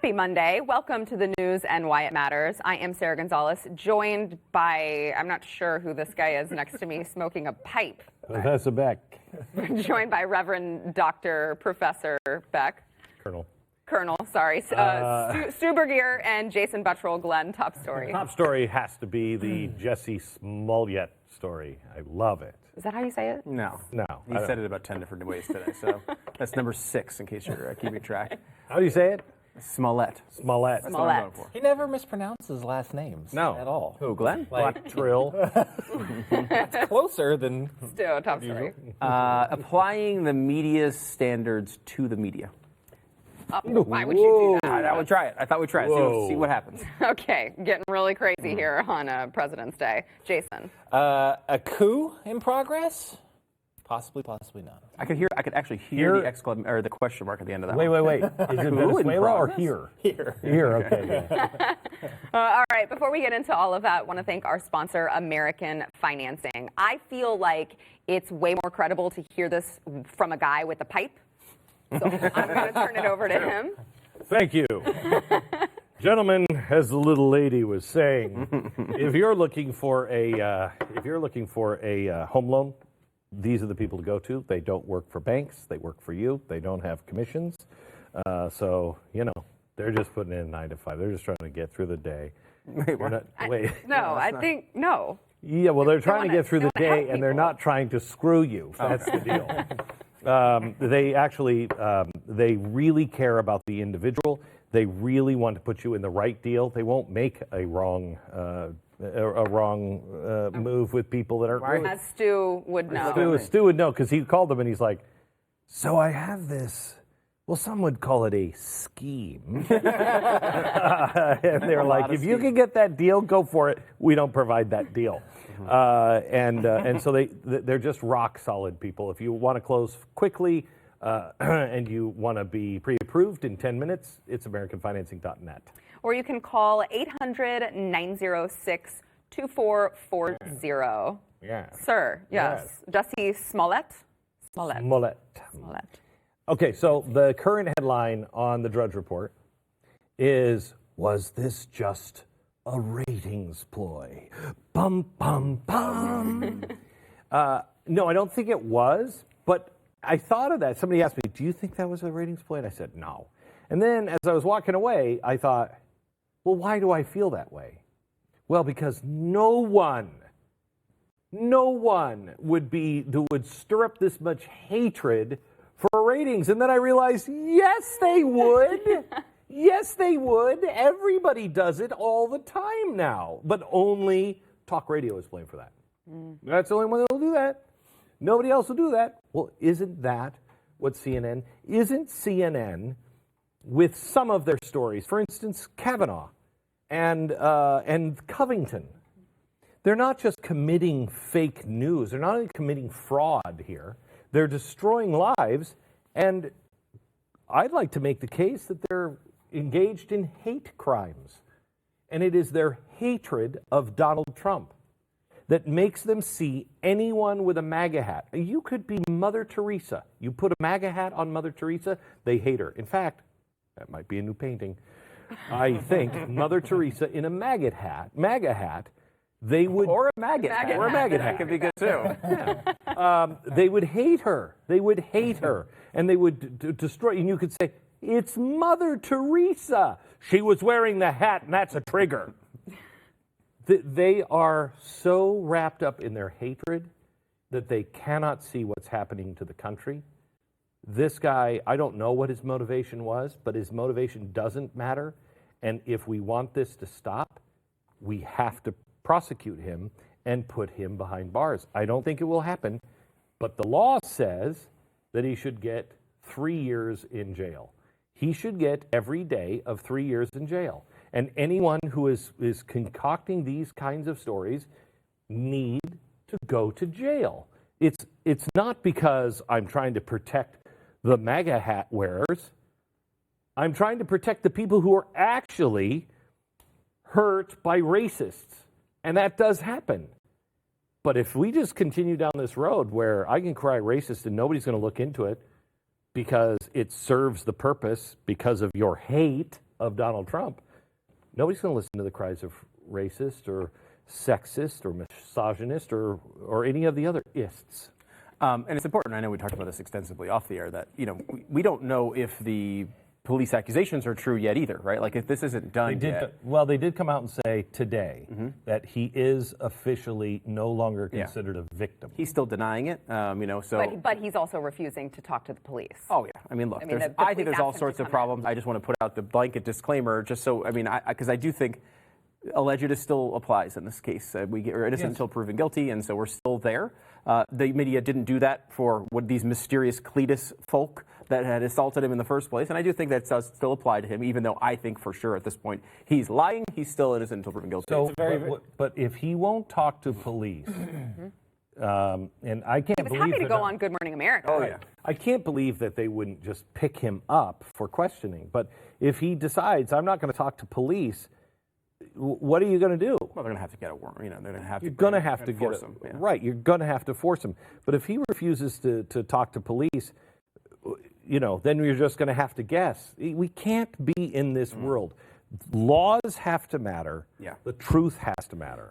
Happy Monday. Welcome to the news and why it matters. I am Sara Gonzales, joined by, I'm not sure who this guy is next to me smoking a pipe. Professor Beck. Joined by Reverend Dr. Professor Beck. Colonel, sorry. Stu Bergier and Jason Buttrell. Glenn, top story. Top story has to be the Jesse Smollett story. I love it. Is that how you say it? No. No. He said it about 10 different ways today, so that's number 6 in case you're keeping track. How do you say it? Smollett. Smollett. That's what I'm going for. He never mispronounces last names. No. At all. Who, Glenn? Black Trill. It's closer than Stu, top story. Applying the media standards to the media. Why would you do that? I would try it. I thought we'd try it. See what happens. Okay, getting really crazy here on President's Day. Jason. a coup in progress. Possibly not. I could actually hear the exclamation or the question mark at the end of that. Wait. Is it Venezuela or here? Here. Here, okay. Yeah. All right, before we get into all of that, I want to thank our sponsor, American Financing. I feel like it's way more credible to hear this from a guy with a pipe. So I'm going to turn it over to him. Thank you. Gentlemen, as the little lady was saying, if you're looking for a home loan, these are the people to go to. They don't work for banks. They work for you. They don't have commissions. So, they're just putting in a 9 to 5. They're just trying to get through the day. Wait, what? No. Yeah, well, they're trying to get through the they wanna day, help and they're people. not trying to screw you. That's the deal. They actually, they really care about the individual. They really want to put you in the right deal. They won't make a wrong move with people that aren't. As Stu would know. Stu would know because he called them and he's like, "So I have this. Well, some would call it a scheme." And they're like, "If you can get that deal, go for it. We don't provide that deal." And so they're just rock solid people. If you want to close quickly and you want to be pre-approved in 10 minutes, it's AmericanFinancing.net. Or you can call 800-906-2440. Yeah. Sir, yes. Jesse Smollett? Smollett. Okay, so the current headline on the Drudge Report is, was this just a ratings ploy? Bum, bum, bum. No, I don't think it was, but I thought of that. Somebody asked me, do you think that was a ratings ploy? And I said, no. And then as I was walking away, I thought, well, why do I feel that way? Well, because no one would stir up this much hatred for ratings. And then I realized, yes, they would. Yes, they would. Everybody does it all the time now. But only talk radio is blamed for that. That's the only one that will do that. Nobody else will do that. Well, isn't that what CNN? Isn't CNN with some of their stories, for instance, Kavanaugh and Covington, they're not just committing fake news. They're not only committing fraud here. They're destroying lives. And I'd like to make the case that they're engaged in hate crimes. And it is their hatred of Donald Trump that makes them see anyone with a MAGA hat. You could be Mother Teresa. You put a MAGA hat on Mother Teresa, they hate her. In fact, that might be a new painting. I think Mother Teresa in a MAGA hat, they would... Or a maggot hat. Or a maggot hat. That could be good, too. Yeah. They would hate her. And they would destroy... And you could say, it's Mother Teresa. She was wearing the hat, and that's a trigger. They are so wrapped up in their hatred that they cannot see what's happening to the country. This guy, I don't know what his motivation was, but his motivation doesn't matter. And if we want this to stop, we have to prosecute him and put him behind bars. I don't think it will happen, but the law says that he should get 3 years in jail. He should get every day of 3 years in jail. And anyone who is concocting these kinds of stories need to go to jail. It's not because I'm trying to protect the MAGA hat wearers. I'm trying to protect the people who are actually hurt by racists. And that does happen. But if we just continue down this road where I can cry racist and nobody's going to look into it because it serves the purpose because of your hate of Donald Trump, nobody's going to listen to the cries of racist or sexist or misogynist or any of the other ists. And it's important, I know we talked about this extensively off the air, that, we don't know if the police accusations are true yet either, right? Like, if this isn't done yet. Well, they did come out and say today that he is officially no longer considered a victim. He's still denying it, so. But he's also refusing to talk to the police. Oh, yeah. I mean, look, I think there's all sorts of problems. I just want to put out the blanket disclaimer just so, because I do think alleged still applies in this case. We are innocent until proven guilty, and so we're still there. The media didn't do that for these mysterious Cletus folk that had assaulted him in the first place, and I do think that does still apply to him, even though I think for sure at this point he's lying. He's still innocent until proven guilty. So, but if he won't talk to police, and I can't believe he was happy to go on Good Morning America. Oh, yeah. I can't believe that they wouldn't just pick him up for questioning. But if he decides, I'm not going to talk to police, what are you going to do? Well, they're going to have to get a warrant. They're going to have to. You're going to have to force him. Right. You're going to have to force him. But if he refuses to talk to police, then you're just going to have to guess. We can't be in this world. Laws have to matter. Yeah. The truth has to matter.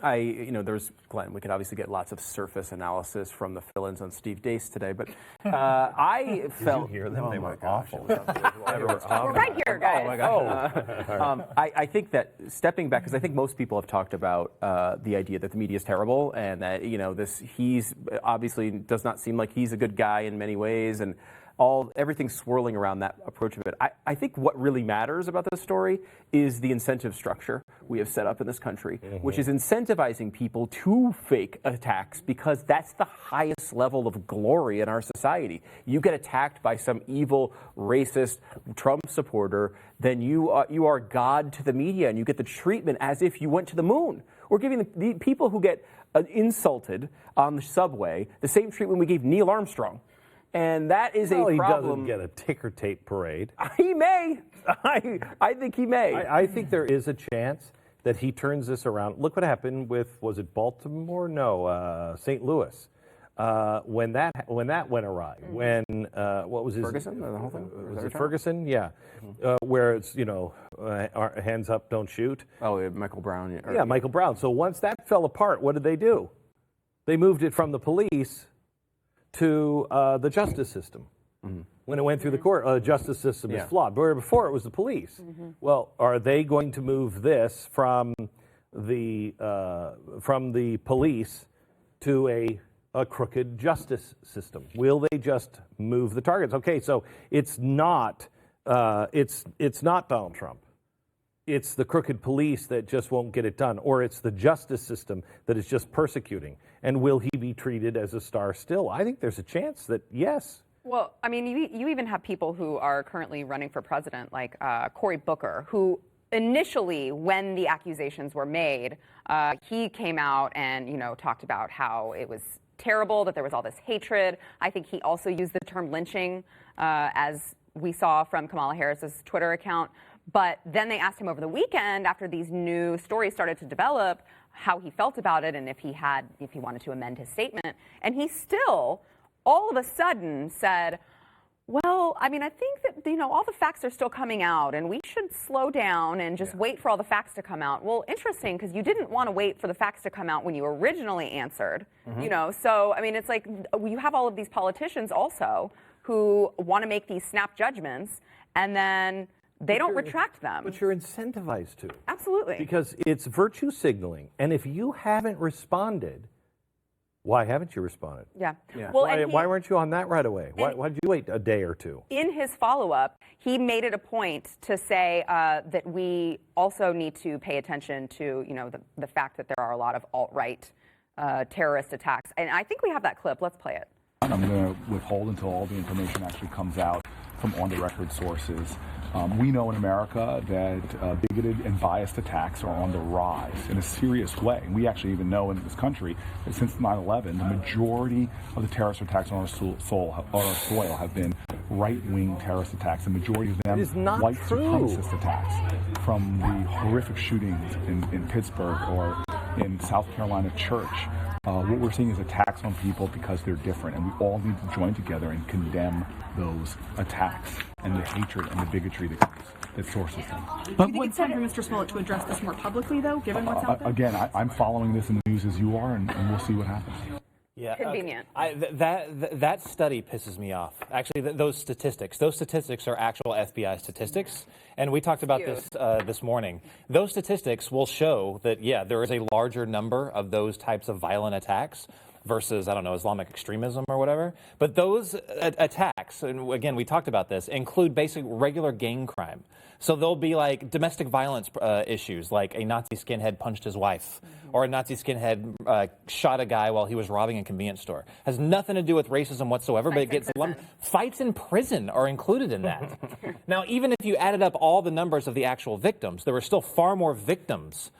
There's Glenn. We could obviously get lots of surface analysis from the fill-ins on Steve Deace today, but I felt. Did you hear them? Oh, they my were gosh. awful. We're right here, guys. Oh my gosh. I think that stepping back, because I think most people have talked about the idea that the media is terrible, and that he's obviously does not seem like he's a good guy in many ways, and everything swirling around that approach of it. I think what really matters about this story is the incentive structure we have set up in this country, which is incentivizing people to fake attacks because that's the highest level of glory in our society. You get attacked by some evil, racist Trump supporter, then you are God to the media, and you get the treatment as if you went to the moon. We're giving the people who get insulted on the subway the same treatment we gave Neil Armstrong. And that is a problem. He doesn't get a ticker tape parade. He may. I think he may. I think there is a chance that he turns this around. Look what happened with, was it Baltimore? No, St. Louis. When that went awry. When, what was his? Ferguson, the whole thing? Was it Ferguson? Yeah. Where it's, hands up, don't shoot. Oh, yeah, Michael Brown. Yeah, Michael Brown. So once that fell apart, what did they do? They moved it from the police to the justice system. When it went through the court, the justice system is flawed. But before it was the police. Well, are they going to move this from the police to a crooked justice system? Will they just move the targets? Okay, so it's not Donald Trump. It's the crooked police that just won't get it done, or it's the justice system that is just persecuting. And will he be treated as a star still? I think there's a chance that yes. Well, I mean, you even have people who are currently running for president, like Cory Booker, who initially, when the accusations were made, he came out and, talked about how it was terrible, that there was all this hatred. I think he also used the term lynching, as we saw from Kamala Harris's Twitter account. But then they asked him over the weekend, after these new stories started to develop, how he felt about it and if he wanted to amend his statement. And he still, all of a sudden, said, well, I mean, I think that, all the facts are still coming out and we should slow down and just wait for all the facts to come out. Well, interesting, because you didn't want to wait for the facts to come out when you originally answered, So, I mean, it's like you have all of these politicians also who want to make these snap judgments and then they don't retract them. But you're incentivized to. Absolutely. Because it's virtue signaling. And if you haven't responded, why haven't you responded? Yeah. Well, why weren't you on that right away? Why did you wait a day or two? In his follow-up, he made it a point to say that we also need to pay attention to, the fact that there are a lot of alt-right terrorist attacks. And I think we have that clip. Let's play it. I'm going to withhold until all the information actually comes out from on-the-record sources. We know in America that bigoted and biased attacks are on the rise in a serious way. And we actually even know in this country that since 9/11, the majority of the terrorist attacks on our soil have been right-wing terrorist attacks. The majority of them white supremacist attacks, from the horrific shootings in Pittsburgh or in South Carolina Church, What we're seeing is attacks on people because they're different, and we all need to join together and condemn those attacks and the hatred and the bigotry that sources them. Do you think it's time for Mr. Smollett to address this more publicly, though, given what's out there? Again, I'm following this in the news as you are, and we'll see what happens. Yeah, Convenient. That study pisses me off. Actually, those statistics are actual FBI statistics, and we talked about this this morning. Those statistics will show that there is a larger number of those types of violent attacks versus, I don't know, Islamic extremism or whatever. But those attacks, and again, we talked about this, include basic regular gang crime. So there'll be like domestic violence issues, like a Nazi skinhead punched his wife, or a Nazi skinhead shot a guy while he was robbing a convenience store. Has nothing to do with racism whatsoever, but it gets lumped. Fights in prison are included in that. Now, even if you added up all the numbers of the actual victims, there were still far more victims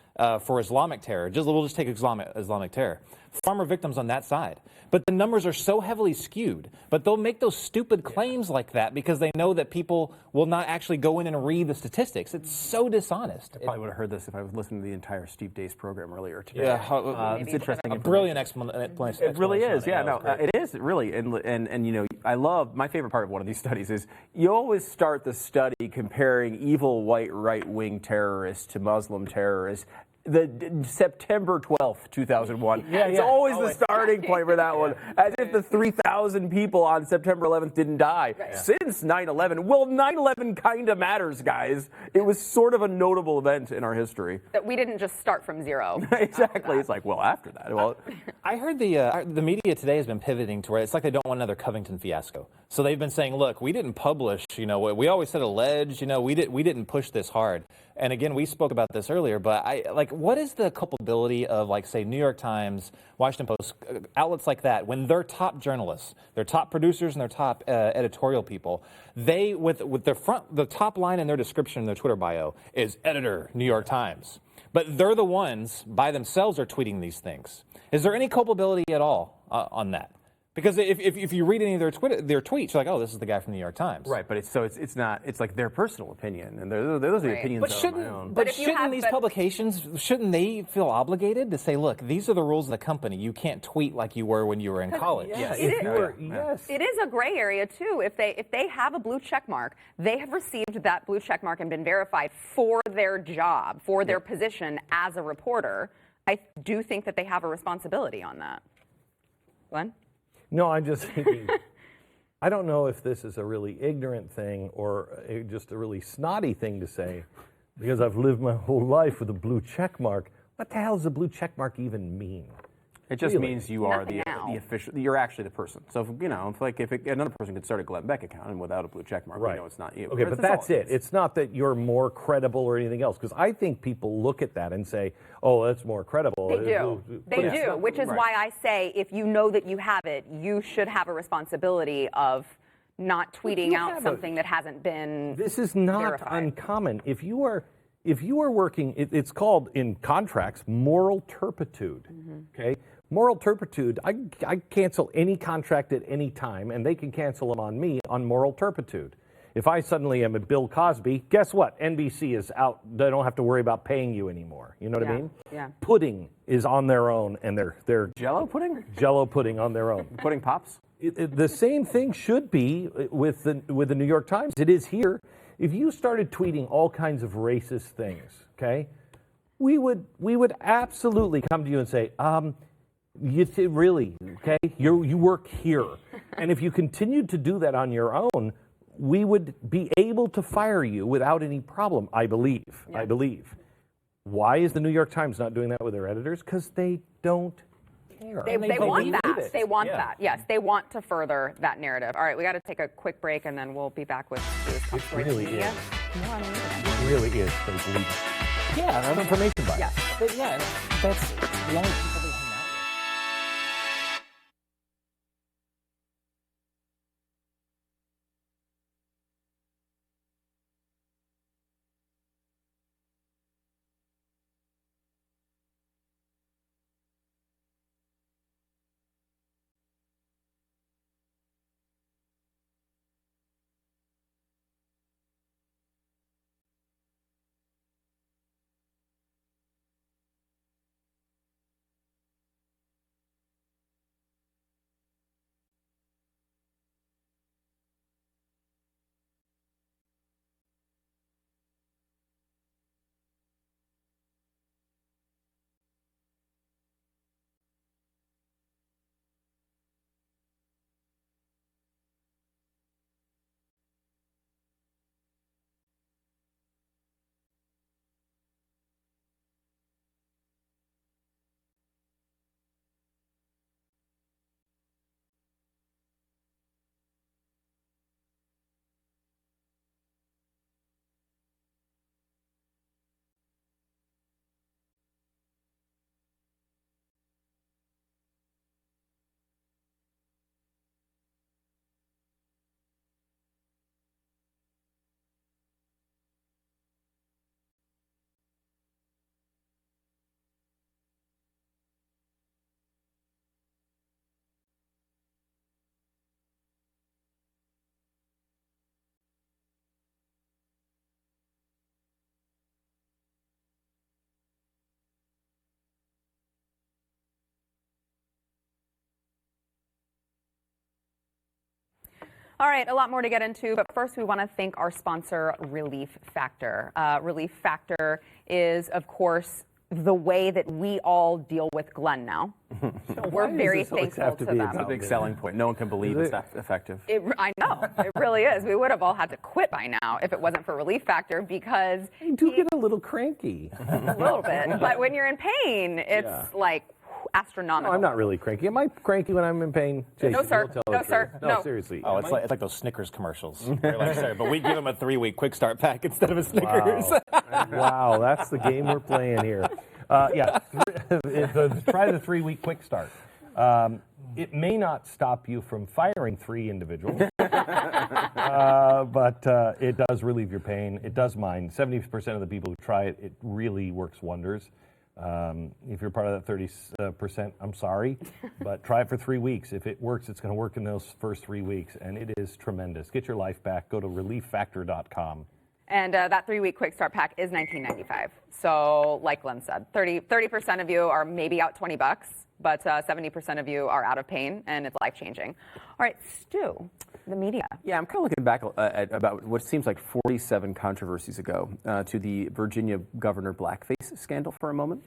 for Islamic terror. We'll just take Islamic terror. Far more victims on that side. But the numbers are so heavily skewed. But they'll make those stupid claims like that because they know that people will not actually go in and read the statistics. It's so dishonest. I probably would have heard this if I was listening to the entire Steve Deace program earlier today. Yeah, it's interesting. A brilliant explanation. It really is. Yeah, no, it is really. And you know, I love, my favorite part of one of these studies is you always start the study comparing evil white right-wing terrorists to Muslim terrorists. The September 12th, 2001. It's always the starting point for that one. As if the 3,000 people on September 11th didn't die since 9/11. Well, 9/11 kind of matters, guys. It was sort of a notable event in our history. That we didn't just start from zero. Exactly. It's like, well, after that. Well, I heard the media today has been pivoting to where it's like they don't want another Covington fiasco. So they've been saying, look, we didn't publish, we always said alleged, we didn't push this hard. And again, we spoke about this earlier, but what is the culpability of, like, say, New York Times, Washington Post, outlets like that, when their top journalists, their top producers, and their top editorial people, they, with the top line in their description in their Twitter bio is editor, New York Times. But they're the ones by themselves are tweeting these things. Is there any culpability at all on that? Because if you read any of their tweets, you're like, oh, this is the guy from the New York Times. right, but it's not, it's like their personal opinion, and those are the opinions of my own. But shouldn't these publications, shouldn't they feel obligated to say, look, these are the rules of the company. You can't tweet like you were when you were in college. It is a gray area too. If they have a blue check mark, they have received that blue check mark and been verified for their job, for their position as a reporter. I do think that they have a responsibility on that. Glenn? No, I'm just thinking, I don't know if this is a really ignorant thing or just a really snotty thing to say, because I've lived my whole life with a blue check mark. What the hell does a blue check mark even mean? It just means you are the now. official. You're actually the person. So if another person could start a Glenn Beck account and without a blue check mark, we know it's not you. Okay, but that's it. It's not that you're more credible or anything else, because I think people look at that and say, "Oh, that's more credible." They do. They do, which is why I say if you know that you have it, you should have a responsibility of not tweeting out something that hasn't been. This is not verified. uncommon. If you are working, it's called in contracts moral turpitude. Okay. Moral turpitude, I cancel any contract at any time, and they can cancel them on me on moral turpitude. If I suddenly am at Bill Cosby, guess what? NBC is out. They don't have to worry about paying you anymore. You know what I mean? Yeah. Pudding is on their own, and they're Jell-O pudding? Jell-O pudding on their own. Pudding pops? The same thing should be with the New York Times. It is here. If you started tweeting all kinds of racist things, okay, we would absolutely come to you and say, really, okay? You work here. And if you continued to do that on your own, we would be able to fire you without any problem, I believe. Yeah. I believe. Why is the New York Times not doing that with their editors? Because they don't care. They want that. They want that. Yes, they want to further that narrative. All right, we got to take a quick break, and then we'll be back with this. It really is. It really is. They believe it. Yeah, that's information bias. Yes. But yeah, that's the only people they hang out with. All right, a lot more to get into, but first we want to thank our sponsor, Relief Factor. Relief Factor is, of course, the way that we all deal with Glenn now. We're very thankful to them. That's a big selling point. No one can believe it's that effective. I know, it really is. We would have all had to quit by now if it wasn't for Relief Factor because You do get a little cranky. a little bit. But when you're in pain, it's like astronomical. No, I'm not really cranky. Am I cranky when I'm in pain? Jason, No, sir. you'll tell No, the sir. truth. No. Seriously. Oh, it's like those Snickers commercials. They're like, sorry, but we give them a 3-week quick start pack instead of a Snickers. Wow, that's the game we're playing here. Try the 3-week quick start. It may not stop you from firing 3 individuals, but it does relieve your pain. It does mine. 70% of the people who try it, it really works wonders. If you're part of that 30%, I'm sorry, but try it for 3 weeks. If it works, it's going to work in those first 3 weeks, and it is tremendous. Get your life back. Go to relieffactor.com. And that 3-week quick start pack is $19.95. So, like Glenn said, 30% of you are maybe out $20, but 70% of you are out of pain, and it's life-changing. All right, Stu, the media. Yeah, I'm kind of looking back at about what seems like 47 controversies ago to the Virginia governor blackface scandal for a moment.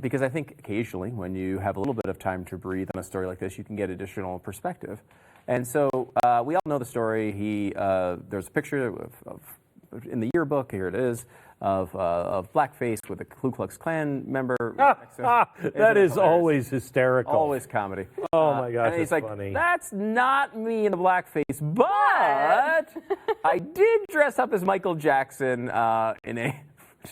Because I think occasionally when you have a little bit of time to breathe on a story like this, you can get additional perspective. And so we all know the story. There's a picture of in the yearbook, here it is, of blackface with a Ku Klux Klan member. That is always hysterical. Always comedy. Oh my gosh, and he's that's like, funny. that's not me in the blackface, but I did dress up as Michael Jackson in a.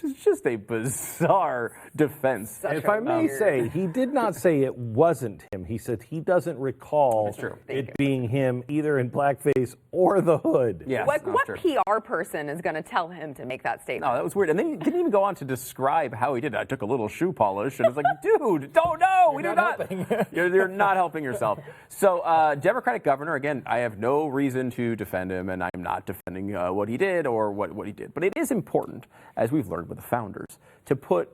It's just a bizarre defense. If I may say, he did not say it wasn't him. He said he doesn't recall it being him either in blackface or the hood. Yeah, What PR person is going to tell him to make that statement? No, that was weird. And then he didn't even go on to describe how he did it. I took a little shoe polish, and it's like, dude, don't know. We do not. You're not helping yourself. So, Democratic governor, again, I have no reason to defend him, and I'm not defending what he did or what he did. But it is important, as we've learned with the founders, to put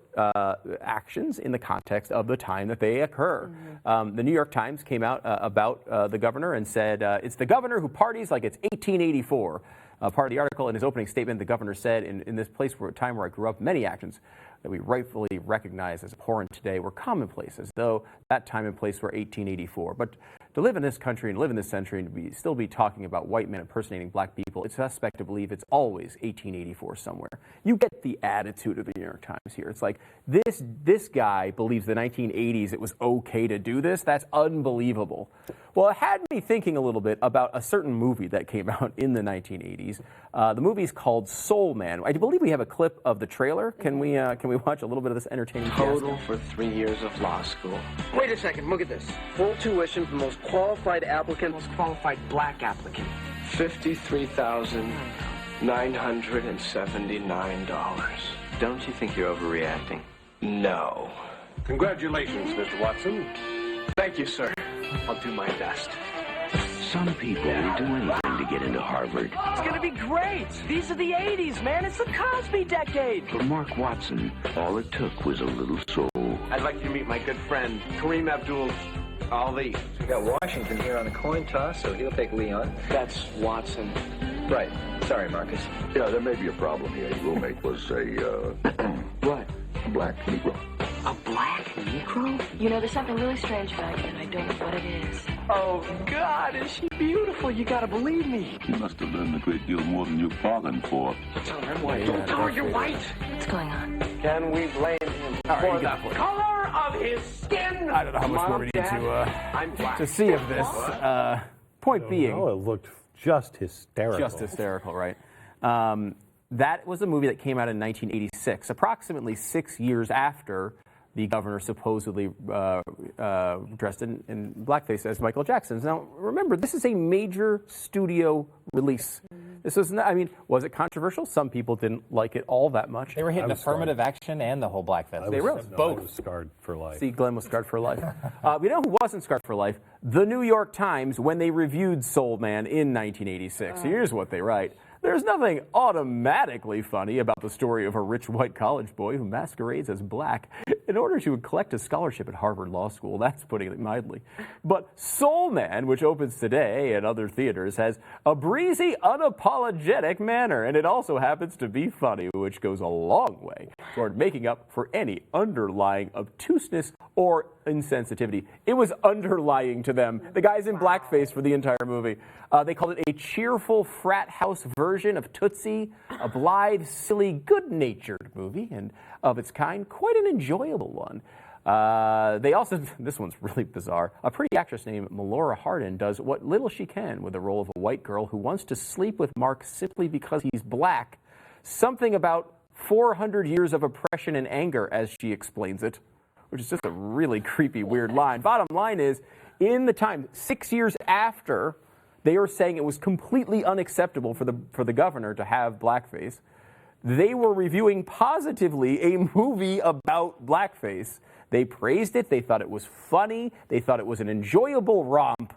actions in the context of the time that they occur. The New York Times came out about the governor and said, it's the governor who parties like it's 1884. Part of the article, in his opening statement, the governor said, in this place, time where I grew up, many actions that we rightfully recognize as abhorrent today were commonplace, as though that time and place were 1884. But to live in this country and live in this century and still be talking about white men impersonating black people, it's suspect to believe it's always 1884 somewhere. You get the attitude of the New York Times here. It's like, this guy believes the 1980s it was okay to do this. That's unbelievable. Well, it had me thinking a little bit about a certain movie that came out in the 1980s. The movie's called Soul Man. I believe we have a clip of the trailer. Can we watch a little bit of this entertaining Total for 3 years of law school. Wait a second, look at this. Full tuition for the most qualified applicant. Most qualified black applicant. $53,979. Don't you think you're overreacting? No. Congratulations, Mr. Watson. Thank you, sir. I'll do my best. Some people will do anything to get into Harvard. It's gonna be great. These are the 80s, man. It's the Cosby decade. For Mark Watson, all it took was a little soul. I'd like you to meet my good friend, Kareem Abdul-Ali. We got Washington here on a coin toss, so he'll take Leon. That's Watson. Right. Sorry, Marcus. Yeah, there may be a problem here. Your roommate was a, What? a black Negro. A black Negro? You know, there's something really strange about you, and I don't know what it is. Oh, God, is she beautiful? You gotta believe me. You must have learned a great deal more than you bargained for. Tell her I'm white. Don't tell her you're white. What's going on? Can we blame him for the color of his skin? I don't know how much more we need to see of this. Point being, Oh, it looked just hysterical. just hysterical, right? That was a movie that came out in 1986, approximately 6 years after the governor supposedly dressed in blackface as Michael Jackson. Now, remember, this is a major studio release. This was not, I mean, was it controversial? Some people didn't like it all that much. They were hitting affirmative action and the whole blackface. They were both. I was scarred for life. See, Glenn was scarred for life. We know who wasn't scarred for life? The New York Times, when they reviewed Soul Man in 1986. Here's what they write. There's nothing automatically funny about the story of a rich white college boy who masquerades as black in order to collect a scholarship at Harvard Law School. That's putting it mildly. But Soul Man, which opens today at other theaters, has a breezy, unapologetic manner, and it also happens to be funny, which goes a long way toward making up for any underlying obtuseness or insensitivity. It was underlying to them. The guy's in blackface for the entire movie. They called it a cheerful frat house version of Tootsie, a blithe, silly, good-natured movie, and of its kind, quite an enjoyable one. They also, this one's really bizarre, a pretty actress named Melora Hardin does what little she can with the role of a white girl who wants to sleep with Mark simply because he's black. Something about 400 years of oppression and anger, as she explains it, which is just a really creepy, weird line. Bottom line is, in the time, 6 years after, they are saying it was completely unacceptable for the governor to have blackface. They were reviewing positively a movie about blackface. They praised it. They thought it was funny. They thought it was an enjoyable romp.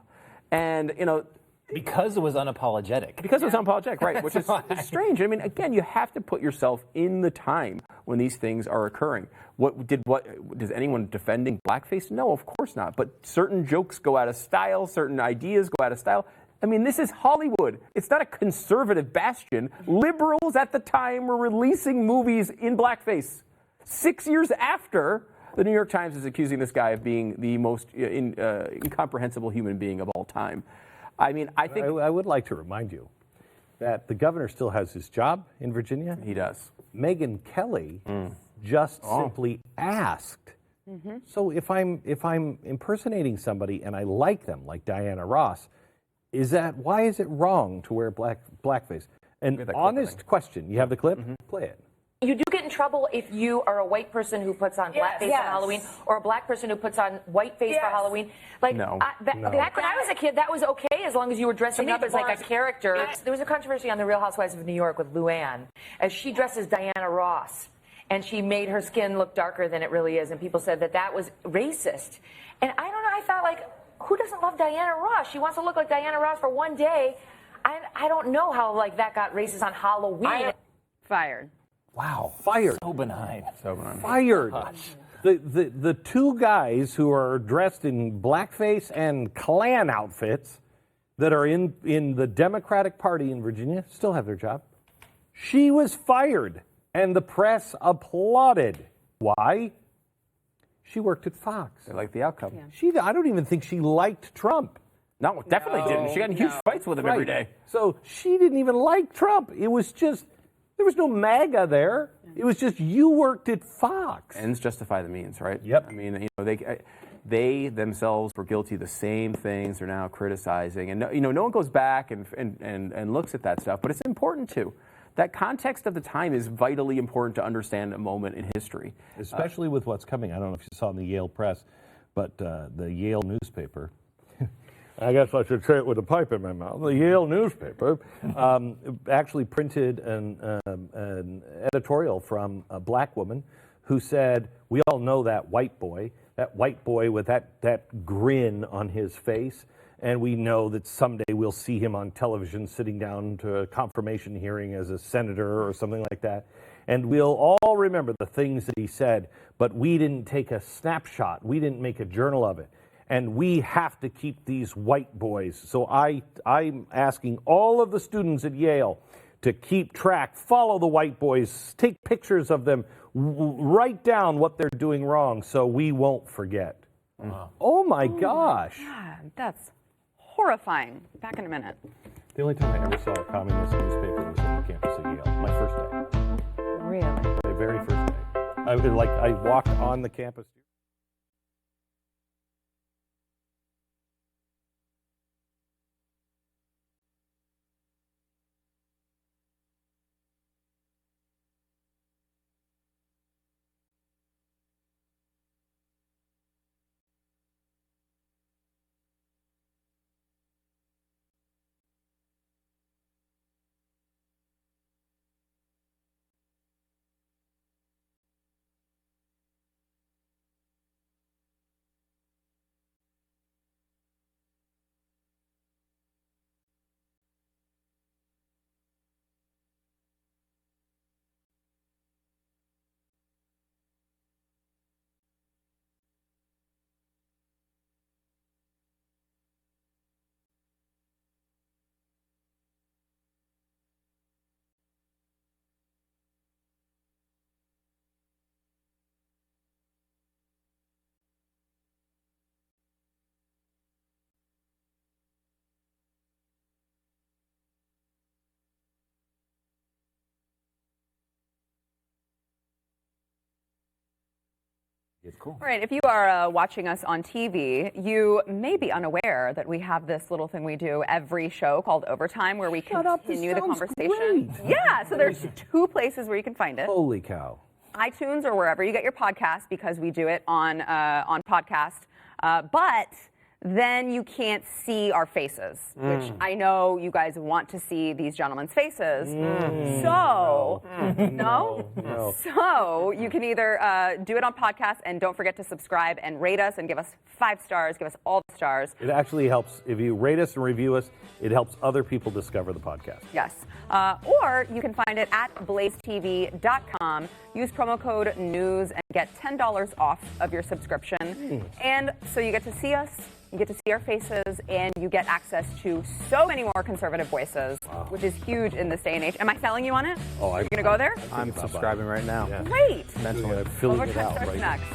And, you know, because it was unapologetic. Because it was unapologetic, right, which is strange. I mean, again, you have to put yourself in the time when these things are occurring. Does anyone defending blackface? No, of course not. But certain jokes go out of style, certain ideas go out of style. I mean, this is Hollywood. It's not a conservative bastion. Liberals at the time were releasing movies in blackface. 6 years after, the New York Times is accusing this guy of being the most incomprehensible human being of all time. I mean, I think... I would like to remind you that the governor still has his job in Virginia. He does. Megyn Kelly just simply asked. So if I'm impersonating somebody and I like them, like Diana Ross, why is it wrong to wear blackface? An honest question. You have the clip? Play it. You do get in trouble if you are a white person who puts on blackface on Halloween, or a black person who puts on whiteface for Halloween. Like, back when I was a kid, that was okay as long as you were dressing up as like a character. There was a controversy on The Real Housewives of New York with Luann, as she dressed as Diana Ross, and she made her skin look darker than it really is, and people said that was racist. And I don't know, I thought, like, who doesn't love Diana Ross? She wants to look like Diana Ross for one day. I don't know how, like, that got racist on Halloween. Fired. Wow, fired. So benign. So benign. Fired. The two guys who are dressed in blackface and Klan outfits that are in the Democratic Party in Virginia still have their job. She was fired, and the press applauded. Why? She worked at Fox. They like the outcome. Yeah. I don't even think she liked Trump. No, definitely didn't. She got in huge fights with him every day. So she didn't even like Trump. It was just... There was no MAGA there. It was just you worked at Fox. Ends justify the means, right? Yep. I mean, you know, they themselves were guilty of the same things they're now criticizing, and you know, no one goes back and looks at that stuff. But it's important too. That context of the time is vitally important to understand a moment in history, especially with what's coming. I don't know if you saw in the Yale press, but the Yale newspaper. I guess I should say it with a pipe in my mouth. The Yale newspaper actually printed an editorial from a black woman who said, we all know that white boy with that grin on his face, and we know that someday we'll see him on television sitting down to a confirmation hearing as a senator or something like that. And we'll all remember the things that he said, but we didn't take a snapshot. We didn't make a journal of it. And we have to keep these white boys. So I'm asking all of the students at Yale to keep track, follow the white boys, take pictures of them, write down what they're doing wrong so we won't forget. Wow. Oh my gosh. God, that's horrifying. Back in a minute. The only time I ever saw a communist newspaper was on the campus at Yale, my first day. Really? My very first day. I walked on the campus. It's cool. All right, if you are watching us on TV, you may be unaware that we have this little thing we do every show called Overtime, where we continue the conversation. Great. Yeah, so there's 2 places where you can find it. Holy cow. iTunes or wherever you get your podcast, because we do it on podcast. But then you can't see our faces, which I know you guys want to see these gentlemen's faces. So, no. So you can either do it on podcast, and don't forget to subscribe and rate us and give us 5 stars, give us all the stars. It actually helps if you rate us and review us. It helps other people discover the podcast. Yes. Or you can find it at blazetv.com. Use promo code NEWS and get $10 off of your subscription. And so you get to see us, you get to see our faces, and you get access to so many more conservative voices, which is huge in this day and age. Am I selling you on it? Oh, You're going to go there? I'm subscribing right now. Yeah. Great. Filling it Overtime out starts right next.